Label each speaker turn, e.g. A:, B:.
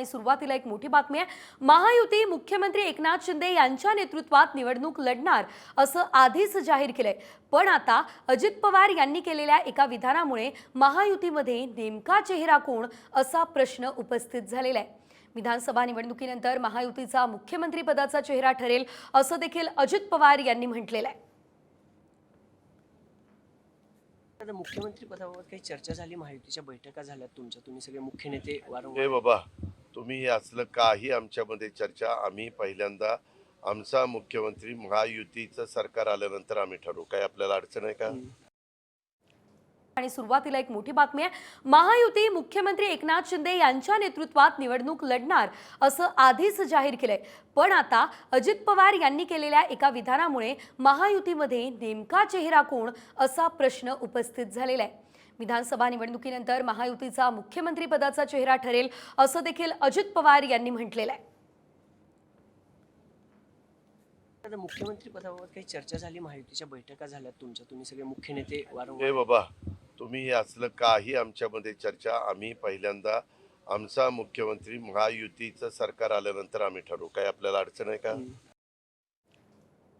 A: आणि सुरुवातीला एक मोठी बातमी आहे। महायुती मुख्यमंत्री एकनाथ शिंदे यांच्या नेतृत्वात निवडणूक लढणार असं आधीच जाहीर केलंय। पण आता अजित पवार यांनी केलेल्या एका विधानामुळे महायुतीमध्ये नेमका चेहरा कोण असा प्रश्न उपस्थित झालेला आहे। विधानसभा निवडणुकीनंतर महायुतीचा मुख्यमंत्री पदाचा चेहरा ठरेल असं देखील अजित पवार यांनी म्हटलेलं आहे।
B: आता मुख्यमंत्री पदाबाबत काही चर्चा झाली, महायुतीच्या बैठका झाल्यात तुमच्या, तुम्ही सगळे मुख्य नेते
C: ए
B: वारंवार
C: बाबा, तुम्ही हे असलं काही आमच्यामध्ये चर्चा, आम्ही पहिल्यांदा आमचा मुख्यमंत्री महायुतीचं सरकार आल्यानंतर आम्ही ठरवू। काय आपल्याला अडचण आहे का?
A: आणि सुरुवातीला एक मोठी बातमी आहे। महायुती मुख्यमंत्री एकनाथ शिंदे यांच्या नेतृत्वात निवडणूक लढणार असं आधीच जाहीर केलंय। पण आता अजित पवार यांनी केलेल्या एका विधानामुळे महायुतीमध्ये नेमका चेहरा कोण असा प्रश्न उपस्थित झालेला आहे। विधानसभा निवडणुकीनंतर महायुतीचा मुख्यमंत्री पदाचा चेहरा ठरेल असं देखील अजित पवार यांनी म्हटलेलं आहे।
B: आता मुख्यमंत्री पदाबाबत काही चर्चा झाली, महायुतीच्या बैठका झाल्यात तुमच्या, तुम्ही सगळे मुख्य नेते
C: ए
B: वारंवार
C: बाबा, तुम्ही हे असलं काही आमच्यामध्ये चर्चा, आम्ही पहिल्यांदा आमचा मुख्यमंत्री महायुतीचं सरकार आल्यानंतर आम्ही ठरवू। काय आपल्याला अडचण आहे का?